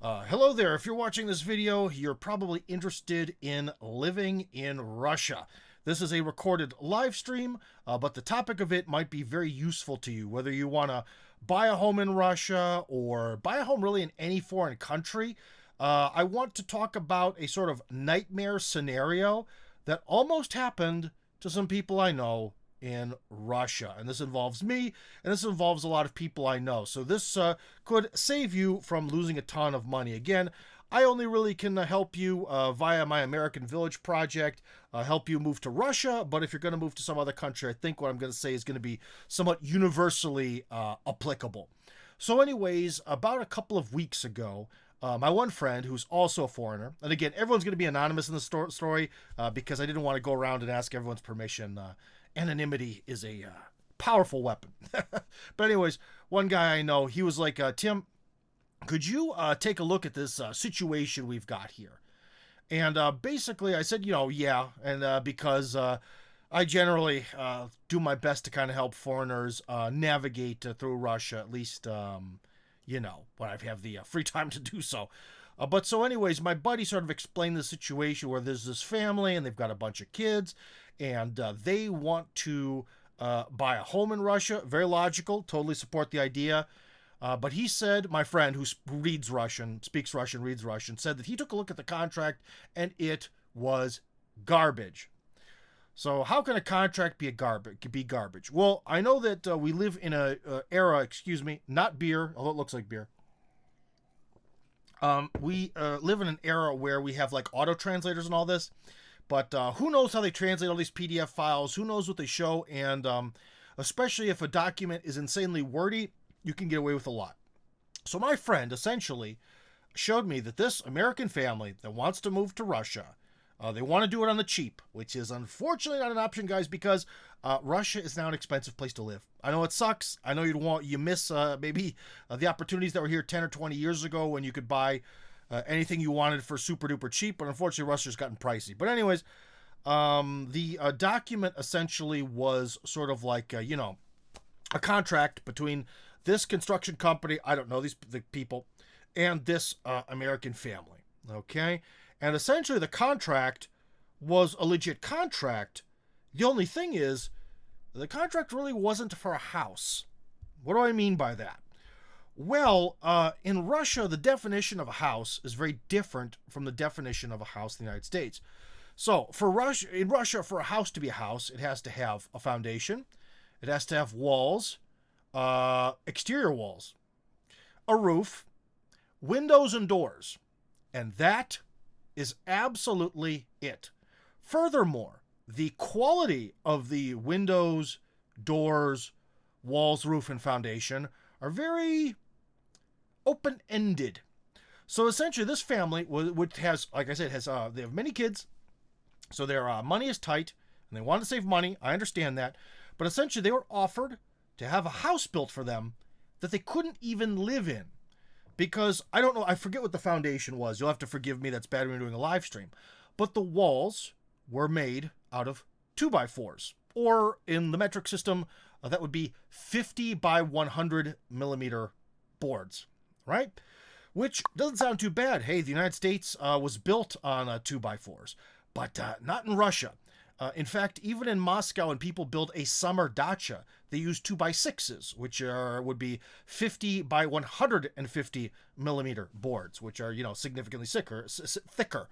Hello there. If you're watching this video, you're probably interested in living in Russia. This is a recorded live stream, but the topic of it might be very useful to you, whether you want to buy a home in Russia or buy a home really in any foreign country. I want to talk about a sort of nightmare scenario that almost happened to some people I know in Russia. And this involves me, and this involves a lot of people I know. So this could save you from losing a ton of money. Again, I only really can help you via my American Village project, help you move to Russia. But if you're going to move to some other country, I think what I'm going to say is going to be somewhat universally applicable. So anyways, about a couple of weeks ago, my one friend, who's also a foreigner, and again, everyone's going to be anonymous in the story because I didn't want to go around and ask everyone's permission. Anonymity is a powerful weapon. But anyways, one guy I know, he was like, Tim, could you take a look at this situation we've got here? And basically I said, yeah. And because I generally do my best to kind of help foreigners navigate through Russia, at least, when I have the free time to do so. But so anyways, my buddy sort of explained the situation where there's this family and they've got a bunch of kids and they want to buy a home in Russia. Very logical. Totally support the idea. But he said, my friend who reads Russian, speaks Russian, reads Russian, said that he took a look at the contract and it was garbage. So how can a contract be garbage? Well, I know that we live in a era, not beer, although it looks like beer. We live in an era where we have like auto translators and all this, but who knows how they translate all these PDF files? Who knows what they show? And especially if a document is insanely wordy, you can get away with a lot. So my friend essentially showed me that this American family that wants to move to Russia, they want to do it on the cheap, which is unfortunately not an option, guys, because Russia is now an expensive place to live. I know it sucks. I know you miss maybe the opportunities that were here 10 or 20 years ago when you could buy anything you wanted for super duper cheap, but unfortunately Russia's gotten pricey. But anyways, the document essentially was sort of like, a contract between this construction company, I don't know the people, and this American family, okay? And essentially the contract was a legit contract. The only thing is, the contract really wasn't for a house. What do I mean by that? Well, in Russia, the definition of a house is very different from the definition of a house in the United States. So in Russia, for a house to be a house, it has to have a foundation. It has to have walls, exterior walls, a roof, windows and doors. And that is absolutely it. Furthermore, the quality of the windows, doors, walls, roof, and foundation are very open-ended. So essentially, this family, which has, like I said, they have many kids, so their money is tight, and they want to save money. I understand that. But essentially, they were offered to have a house built for them that they couldn't even live in. Because, I don't know, I forget what the foundation was. You'll have to forgive me, that's bad when you're doing a live stream. But the walls were made out of 2x4s. Or, in the metric system, that would be 50 by 100 millimeter boards. Right? Which doesn't sound too bad. Hey, the United States was built on 2x4s. But not in Russia. In fact, even in Moscow, when people build a summer dacha, they use 2x6s, which would be 50 by 150 millimeter boards, which are, significantly thicker.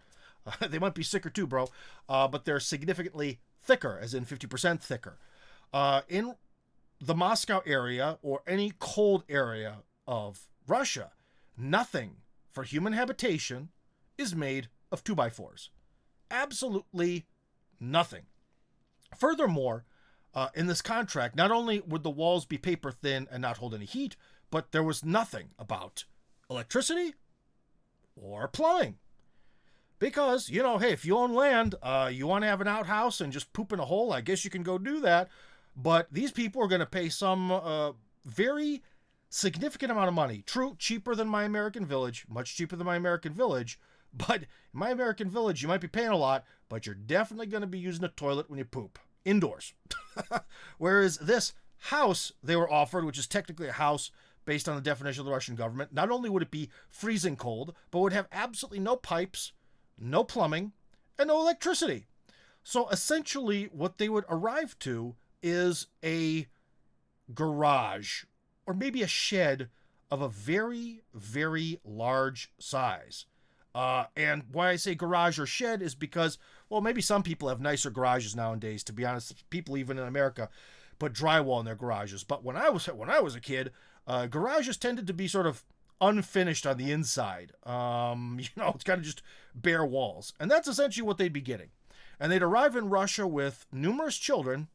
They might be sicker too, bro, but they're significantly thicker, as in 50% thicker. In the Moscow area or any cold area of Russia, nothing for human habitation is made of 2x4s. Absolutely nothing. Furthermore, in this contract, not only would the walls be paper thin and not hold any heat, but there was nothing about electricity or plumbing. Because, hey, if you own land, you want to have an outhouse and just poop in a hole, I guess you can go do that. But these people are going to pay some very significant amount of money. True, cheaper than my American Village, much cheaper than my American Village. But in my American Village, you might be paying a lot, but you're definitely going to be using a toilet when you poop. Indoors. Whereas this house they were offered, which is technically a house, based on the definition of the Russian government. Not only would it be freezing cold, but would have absolutely no pipes, no plumbing, and no electricity. So essentially, what they would arrive to is a garage or maybe a shed of a very, very large size. And why I say garage or shed is because, well, maybe some people have nicer garages nowadays. To be honest, people even in America put drywall in their garages. But when I was a kid, garages tended to be sort of unfinished on the inside. It's kind of just bare walls, and that's essentially what they'd be getting. And they'd arrive in Russia with numerous children,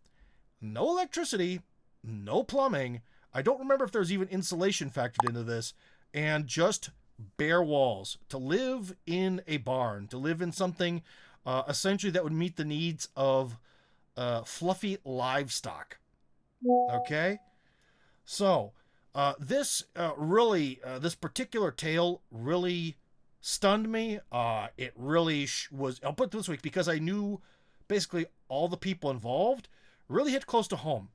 no electricity, no plumbing. I don't remember if there's even insulation factored into this, and just bare walls, to live in a barn, to live in something essentially that would meet the needs of fluffy livestock. Okay? So, this particular tale really stunned me. It really was, I'll put it this week, because I knew basically all the people involved, really hit close to home.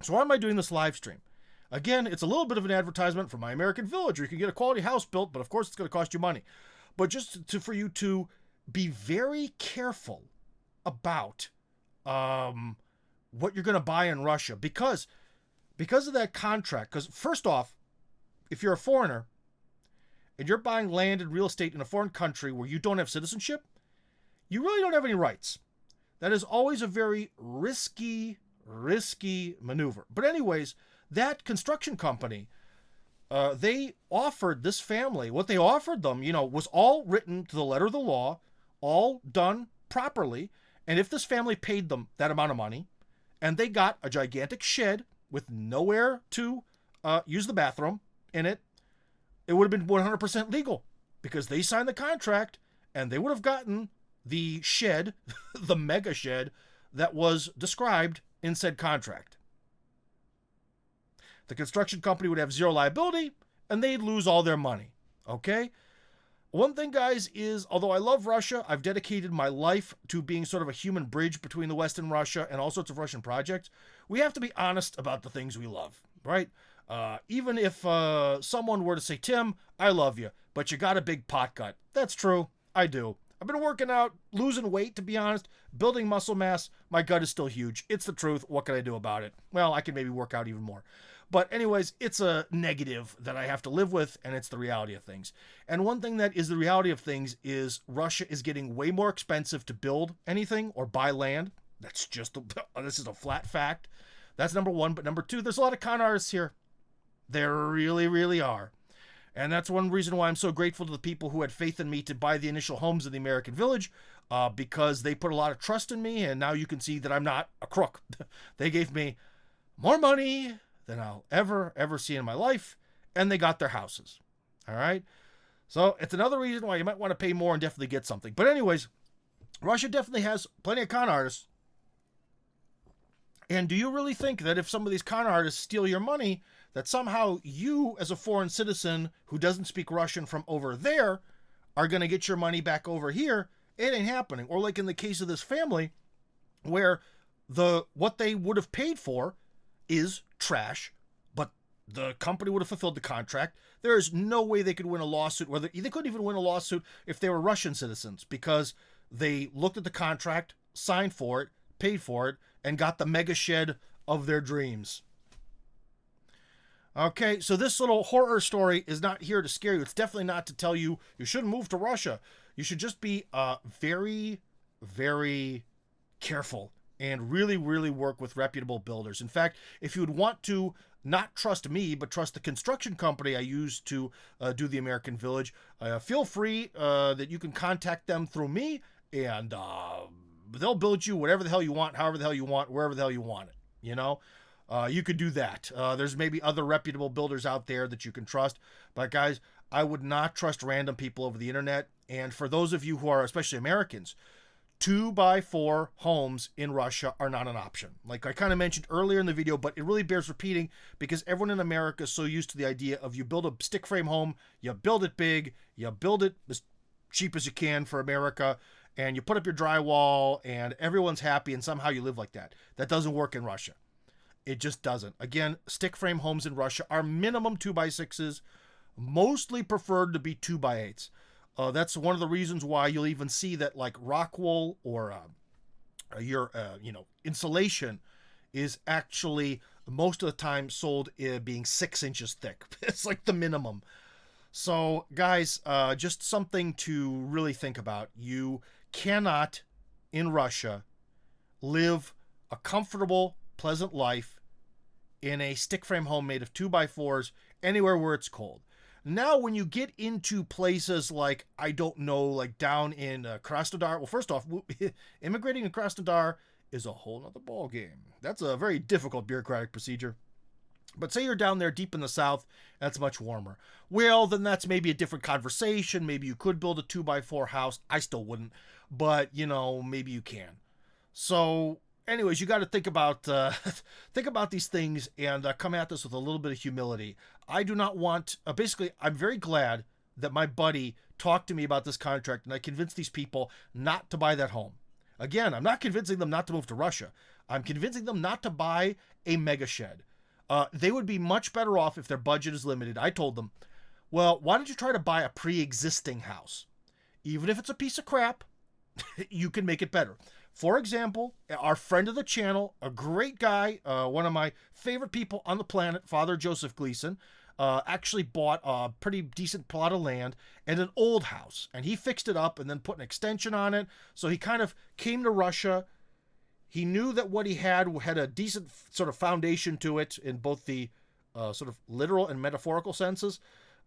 So why am I doing this live stream? Again, it's a little bit of an advertisement for My American Village, where you can get a quality house built, but of course it's going to cost you money. But for you to be very careful about what you're going to buy in Russia, because of that contract. Because first off, if you're a foreigner and you're buying land and real estate in a foreign country where you don't have citizenship, you really don't have any rights. That is always a very risky maneuver. But anyways, that construction company, they offered this family, what they offered them, was all written to the letter of the law, all done properly. And if this family paid them that amount of money, and they got a gigantic shed with nowhere to use the bathroom in it, it would have been 100% legal, because they signed the contract, and they would have gotten the shed, the mega shed that was described in said contract. The construction company would have zero liability, and they'd lose all their money. Okay? One thing, guys, is, although I love Russia, I've dedicated my life to being sort of a human bridge between the West and Russia and all sorts of Russian projects. We have to be honest about the things we love, right? Even if someone were to say, Tim, I love you, but you got a big pot gut. That's true. I do. I've been working out, losing weight, to be honest, building muscle mass. My gut is still huge. It's the truth. What can I do about it? Well, I can maybe work out even more. But anyways, it's a negative that I have to live with, and it's the reality of things. And one thing that is the reality of things is Russia is getting way more expensive to build anything or buy land. That's just, this is a flat fact. That's number one. But number two, there's a lot of con artists here. There really, really are. And that's one reason why I'm so grateful to the people who had faith in me to buy the initial homes in the American Village, because they put a lot of trust in me, and now you can see that I'm not a crook. They gave me more money than I'll ever see in my life, and they got their houses. All right? So it's another reason why you might want to pay more and definitely get something. But anyways, Russia definitely has plenty of con artists. And do you really think that if some of these con artists steal your money, that somehow you, as a foreign citizen who doesn't speak Russian from over there, are going to get your money back over here? It ain't happening. Or like in the case of this family, where what they would have paid for is trash, but the company would have fulfilled the contract. There is no way they could win a lawsuit. They couldn't even win a lawsuit if they were Russian citizens, because they looked at the contract, signed for it, paid for it, and got the mega shed of their dreams. Okay, so this little horror story is not here to scare you. It's definitely not to tell you you shouldn't move to Russia. You should just be very, very careful and really, really work with reputable builders. In fact, if you would want to not trust me, but trust the construction company I use to do the American Village, feel free that you can contact them through me, and they'll build you whatever the hell you want, however the hell you want, wherever the hell you want it, you could do that. There's maybe other reputable builders out there that you can trust. But guys, I would not trust random people over the internet. And for those of you who are especially Americans, 2x4 homes in Russia are not an option. Like I kind of mentioned earlier in the video, but it really bears repeating, because everyone in America is so used to the idea of you build a stick frame home, you build it big, you build it as cheap as you can for America, and you put up your drywall and everyone's happy and somehow you live like that. That doesn't work in Russia. It just doesn't. Again, stick frame homes in Russia are minimum 2x6s, mostly preferred to be 2x8s. That's one of the reasons why you'll even see that like rock wool or your insulation is actually most of the time sold being 6 inches thick. It's like the minimum. So, guys, just something to really think about. You cannot, in Russia, live a comfortable, pleasant life in a stick frame home made of 2x4s anywhere where it's cold. Now, when you get into places like, I don't know, like down in Krasnodar, well, first off, immigrating in Krasnodar is a whole nother ballgame. That's a very difficult bureaucratic procedure. But say you're down there deep in the south, that's much warmer. Well, then that's maybe a different conversation. Maybe you could build a 2x4 house. I still wouldn't, but maybe you can. So, anyways, you got to think about these things and come at this with a little bit of humility. I do not want. Basically, I'm very glad that my buddy talked to me about this contract, and I convinced these people not to buy that home. Again, I'm not convincing them not to move to Russia. I'm convincing them not to buy a mega shed. They would be much better off if their budget is limited. I told them, well, why don't you try to buy a pre-existing house? Even if it's a piece of crap, you can make it better. For example, our friend of the channel, a great guy, one of my favorite people on the planet, Father Joseph Gleason, actually bought a pretty decent plot of land and an old house. And he fixed it up and then put an extension on it. So he kind of came to Russia. He knew that what he had a decent sort of foundation to it in both the sort of literal and metaphorical senses.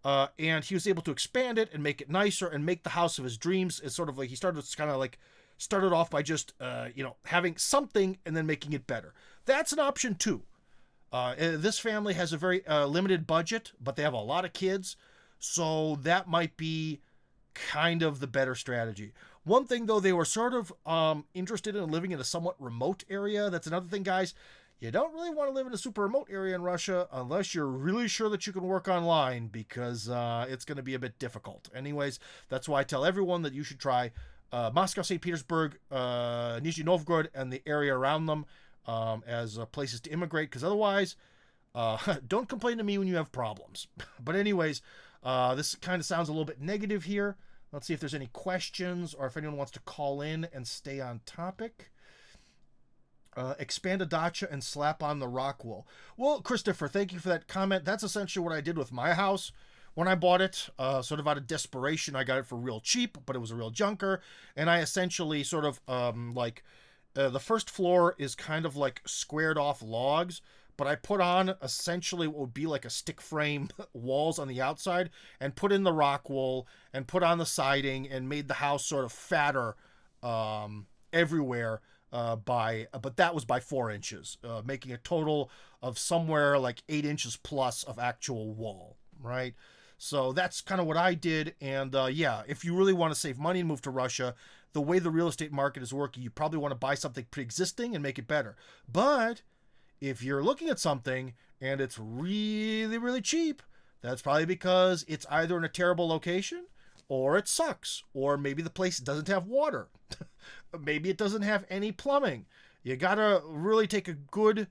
And he was able to expand it and make it nicer and make the house of his dreams. It's sort of like he started off by just, having something and then making it better. That's an option too. This family has a very limited budget, but they have a lot of kids. So that might be kind of the better strategy. One thing, though, they were sort of interested in living in a somewhat remote area. That's another thing, guys. You don't really want to live in a super remote area in Russia unless you're really sure that you can work online, because it's going to be a bit difficult. Anyways, that's why I tell everyone that you should try Moscow, St. Petersburg, Nizhny Novgorod, and the area around them as places to immigrate, because otherwise, don't complain to me when you have problems. But anyways, this kind of sounds a little bit negative here. Let's see if there's any questions or if anyone wants to call in and stay on topic. Expand a dacha and slap on the rock wool. Well, Christopher, thank you for that comment. That's essentially what I did with my house when I bought it. Sort of out of desperation, I got it for real cheap, but it was a real junker. And I essentially sort of the first floor is kind of like squared off logs, but I put on essentially what would be like a stick frame walls on the outside and put in the rock wool and put on the siding and made the house sort of fatter everywhere but that was by 4 inches, making a total of somewhere like 8 inches plus of actual wall, right? So that's kind of what I did. And if you really want to save money and move to Russia, the way the real estate market is working, you probably want to buy something pre-existing and make it better. But if you're looking at something and it's really, really cheap, that's probably because it's either in a terrible location or it sucks, or maybe the place doesn't have water. Maybe it doesn't have any plumbing. You gotta really take a good,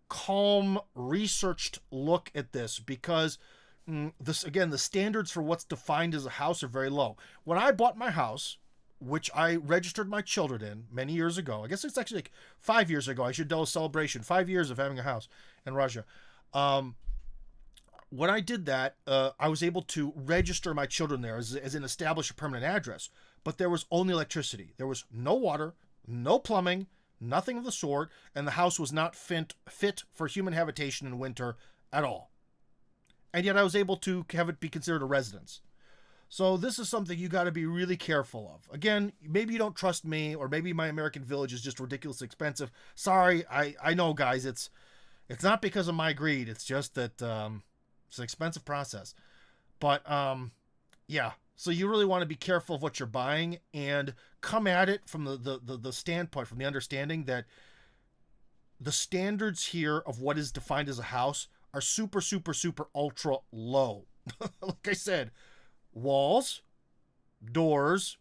calm, researched look at this, because the standards for what's defined as a house are very low. When I bought my house, which I registered my children in many years ago, I guess it's actually like 5 years ago, I should do a celebration, 5 years of having a house in Russia. When I did that, I was able to register my children there as in establish a permanent address, but there was only electricity. There was no water, no plumbing, nothing of the sort, and the house was not fit for human habitation in winter at all. And yet I was able to have it be considered a residence. So this is something you got to be really careful of. Again, maybe you don't trust me, or maybe my American village is just ridiculously expensive. Sorry, I know, guys, it's not because of my greed. It's just that it's an expensive process. But so you really want to be careful of what you're buying and come at it from the standpoint, from the understanding that the standards here of what is defined as a house are super, super, super ultra low. Like I said, walls, doors,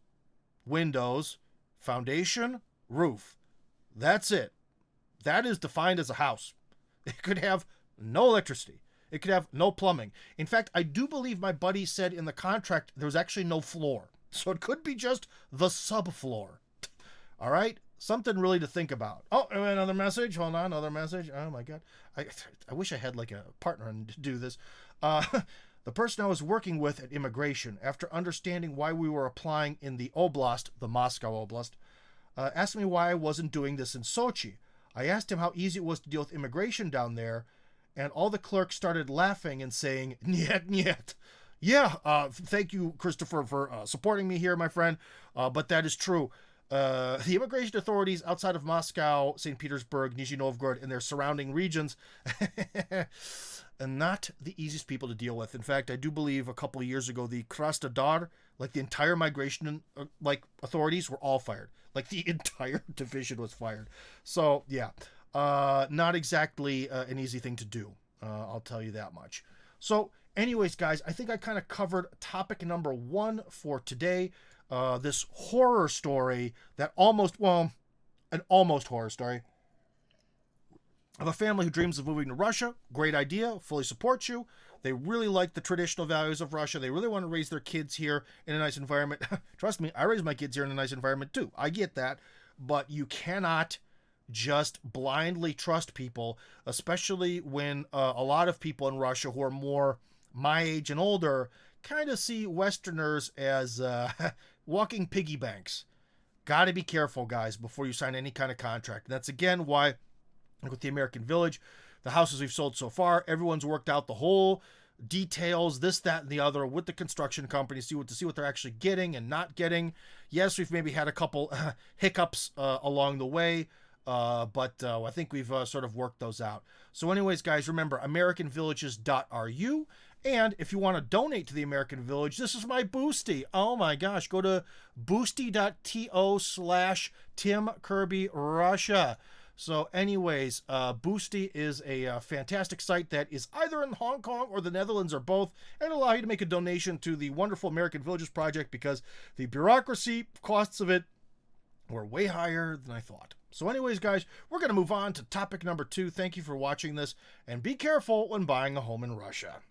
windows, foundation, roof. That's it. That is defined as a house. It could have no electricity. It could have no plumbing. In fact, I do believe my buddy said in the contract there was actually no floor. So it could be just the subfloor. All right? Something really to think about. Oh, another message. Hold on, another message. Oh, my God. I wish I had like a partner to do this. The person I was working with at immigration, after understanding why we were applying in the Oblast, the Moscow Oblast, asked me why I wasn't doing this in Sochi. I asked him how easy it was to deal with immigration down there, and all the clerks started laughing and saying, "Niet, niet." Yeah, thank you, Christopher, for supporting me here, my friend, but that is true. The immigration authorities outside of Moscow, St. Petersburg, Nizhny Novgorod, and their surrounding regions and not the easiest people to deal with. In fact, I do believe a couple of years ago, the Krasnodar, like the entire migration authorities were all fired. Like the entire division was fired. So, yeah, not exactly an easy thing to do. I'll tell you that much. So, anyways, guys, I think I kind of covered topic number 1 for today. This horror story that an almost horror story of a family who dreams of moving to Russia. Great idea. Fully support you. They really like the traditional values of Russia. They really want to raise their kids here in a nice environment. Trust me, I raise my kids here in a nice environment too. I get that. But you cannot just blindly trust people, especially when a lot of people in Russia who are more my age and older kind of see Westerners as walking piggy banks. Got to be careful, guys, before you sign any kind of contract. And that's, again, why with the American Village, the houses we've sold so far, everyone's worked out the whole details, this, that, and the other with the construction company to see what they're actually getting and not getting. Yes, we've maybe had a couple hiccups along the way, but I think we've sort of worked those out. So anyways, guys, remember, AmericanVillages.ru. And if you want to donate to the American Village, this is my Boosty. Oh my gosh, go to boosty.to/Tim Kirby Russia. So anyways, Boosty is a fantastic site that is either in Hong Kong or the Netherlands or both, and allow you to make a donation to the wonderful American Villages project because the bureaucracy costs of it were way higher than I thought. So anyways, guys, we're going to move on to topic number 2. Thank you for watching this, and be careful when buying a home in Russia.